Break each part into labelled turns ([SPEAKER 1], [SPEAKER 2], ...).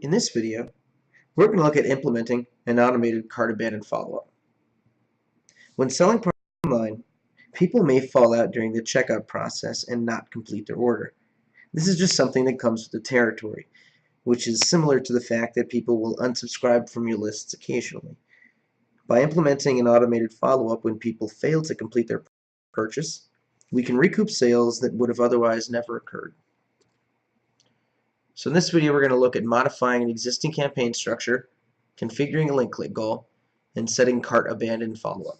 [SPEAKER 1] In this video, we're going to look at implementing an automated cart abandon follow-up. When selling products online, people may fall out during the checkout process and not complete their order. This is just something that comes with the territory, which is similar to the fact that people will unsubscribe from your lists occasionally. By implementing an automated follow-up when people fail to complete their purchase, we can recoup sales that would have otherwise never occurred. So in this video, we're going to look at modifying an existing campaign structure, configuring a link click goal, and setting cart abandon follow-up.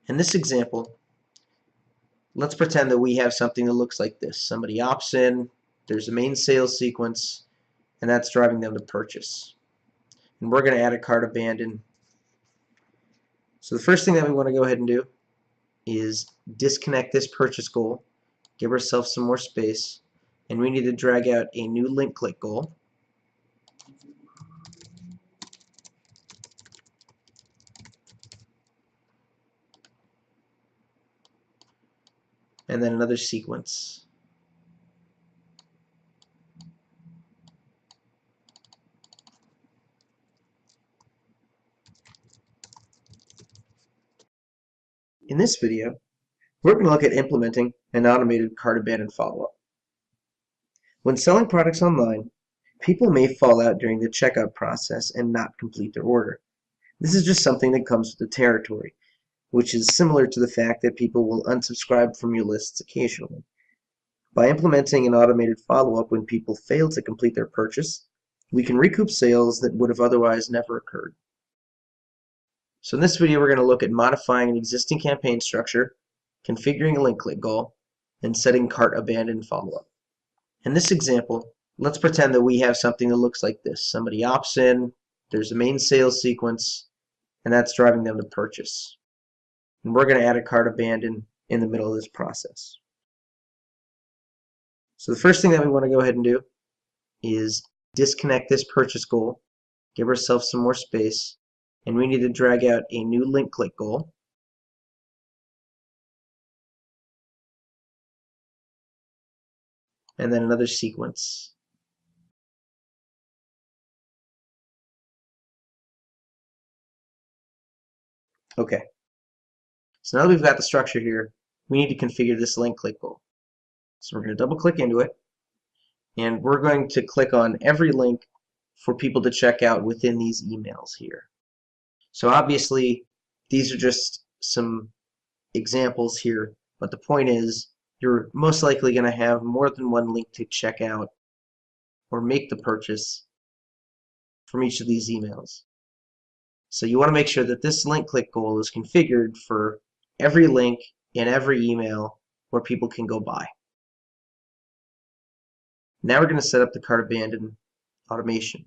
[SPEAKER 1] In this example, let's pretend that we have something that looks like this. Somebody opts in, there's a main sales sequence, and that's driving them to purchase. And we're going to add a cart abandon. So the first thing that we want to go ahead and do is disconnect this purchase goal, give ourselves some more space, and we need to drag out a new link click goal. And then another sequence. In this video, we're going to look at implementing an automated cart abandon follow-up. When selling products online, people may fall out during the checkout process and not complete their order. This is just something that comes with the territory, which is similar to the fact that people will unsubscribe from your lists occasionally. By implementing an automated follow-up when people fail to complete their purchase, we can recoup sales that would have otherwise never occurred. So in this video, we're going to look at modifying an existing campaign structure, configuring a link click goal, and setting cart abandon follow-up. In this example, let's pretend that we have something that looks like this. Somebody opts in, there's a main sales sequence, and that's driving them to purchase. And we're going to add a cart abandon in the middle of this process. So the first thing that we want to go ahead and do is disconnect this purchase goal, give ourselves some more space, and we need to drag out a new link click goal. And then another sequence. Okay. So now that we've got the structure here, we need to configure this link click goal. So we're going to double click into it, and we're going to click on every link for people to check out within these emails here. So obviously, these are just some examples here, but the point is you're most likely going to have more than one link to check out or make the purchase from each of these emails. So you want to make sure that this link click goal is configured for every link in every email where people can go buy. Now we're going to set up the cart abandon automation.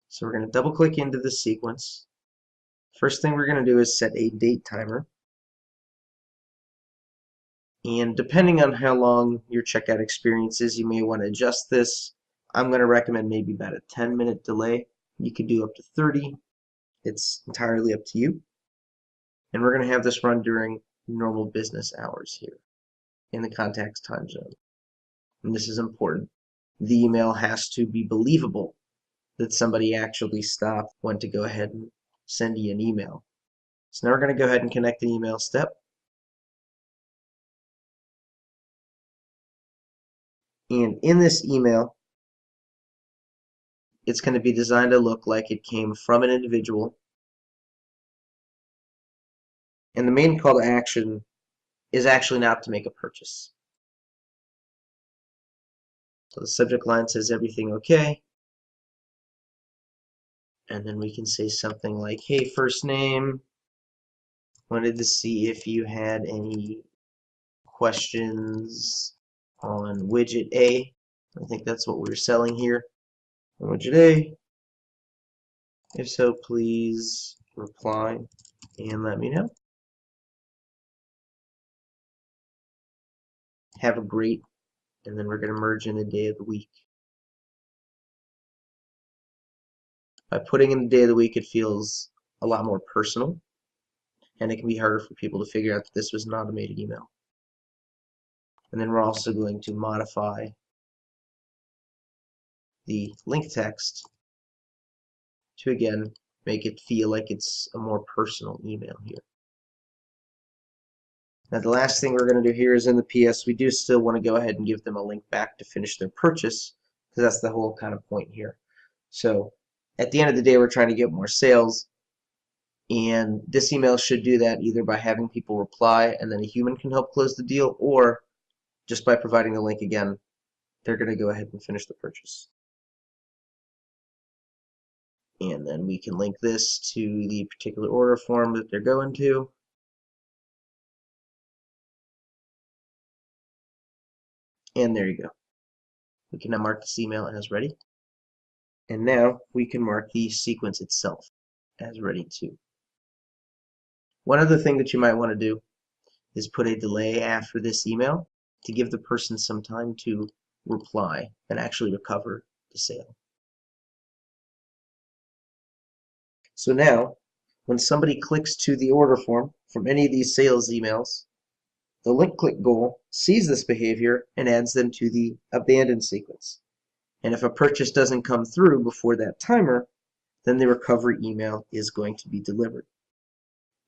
[SPEAKER 1] So we're going to double click into this sequence. First thing we're going to do is set a date timer. And depending on how long your checkout experience is, you may want to adjust this. I'm going to recommend maybe about a 10-minute delay. You could do up to 30. It's entirely up to you. And we're going to have this run during normal business hours here in the context time zone. And this is important. The email has to be believable that somebody actually stopped, went to go ahead and send you an email. So now we're going to go ahead and connect the email step. And in this email, it's going to be designed to look like it came from an individual. And the main call to action is actually not to make a purchase. So the subject line says everything okay. And then we can say something like, hey, first name, wanted to see if you had any questions on widget A. I think that's what we're selling here. Widget A. If so, please reply and let me know. Have a great, and then we're going to merge in the day of the week. By putting in the day of the week, it feels a lot more personal, and it can be harder for people to figure out that this was an automated email. And then we're also going to modify the link text to, again, make it feel like it's a more personal email here. Now the last thing we're going to do here is in the PS, we do still want to go ahead and give them a link back to finish their purchase, because that's the whole kind of point here. So at the end of the day, we're trying to get more sales, and this email should do that either by having people reply and then a human can help close the deal, or just by providing the link again, they're going to go ahead and finish the purchase. And then we can link this to the particular order form that they're going to. And there you go. We can now mark this email as ready. And now we can mark the sequence itself as ready too. One other thing that you might want to do is put a delay after this email to give the person some time to reply and actually recover the sale. So now, when somebody clicks to the order form from any of these sales emails, the link click goal sees this behavior and adds them to the abandon sequence. And if a purchase doesn't come through before that timer, then the recovery email is going to be delivered.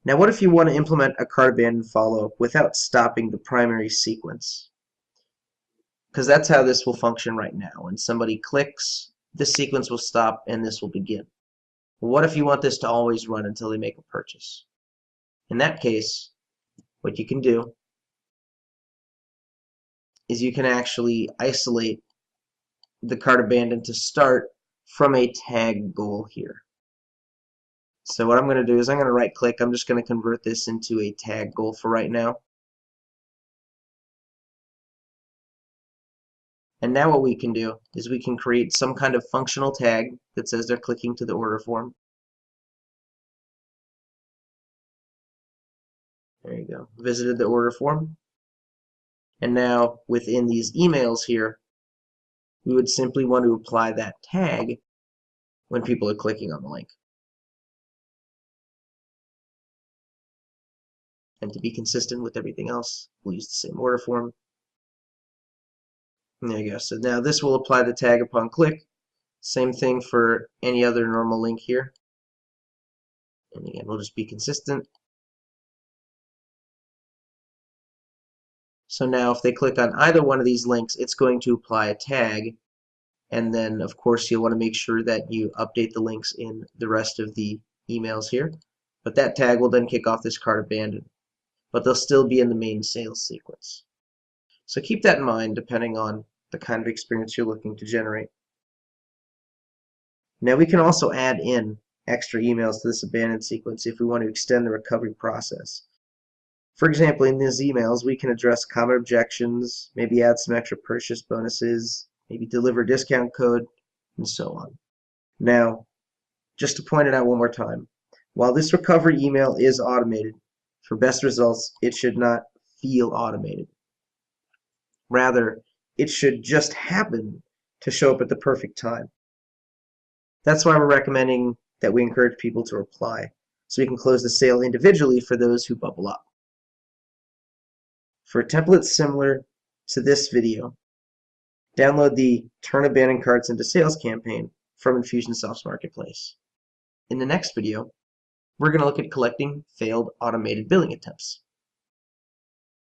[SPEAKER 1] Now what if you want to implement a cart abandon follow-up without stopping the primary sequence? Because that's how this will function right now. When somebody clicks, this sequence will stop and this will begin. Well, what if you want this to always run until they make a purchase? In that case, what you can do is you can actually isolate the cart abandon to start from a tag goal here. So what I'm going to do is I'm going to right click. I'm just going to convert this into a tag goal for right now. And now what we can do is we can create some kind of functional tag that says they're clicking to the order form. There you go. Visited the order form. And now within these emails here, we would simply want to apply that tag when people are clicking on the link. And to be consistent with everything else, we'll use the same order form. And there you go. So now this will apply the tag upon click. Same thing for any other normal link here. And again, we'll just be consistent. So now if they click on either one of these links, it's going to apply a tag. And then, of course, you'll want to make sure that you update the links in the rest of the emails here. But that tag will then kick off this cart abandon. But they'll still be in the main sales sequence. So keep that in mind depending on the kind of experience you're looking to generate. Now we can also add in extra emails to this abandon sequence if we want to extend the recovery process. For example, in these emails, we can address common objections, maybe add some extra purchase bonuses, maybe deliver a discount code, and so on. Now, just to point it out one more time, while this recovery email is automated, for best results, it should not feel automated. Rather, it should just happen to show up at the perfect time. That's why we're recommending that we encourage people to reply, so we can close the sale individually for those who bubble up. For templates similar to this video, download the Turn Abandoned Carts into Sales campaign from Infusionsoft's Marketplace. In the next video, we're going to look at collecting failed automated billing attempts.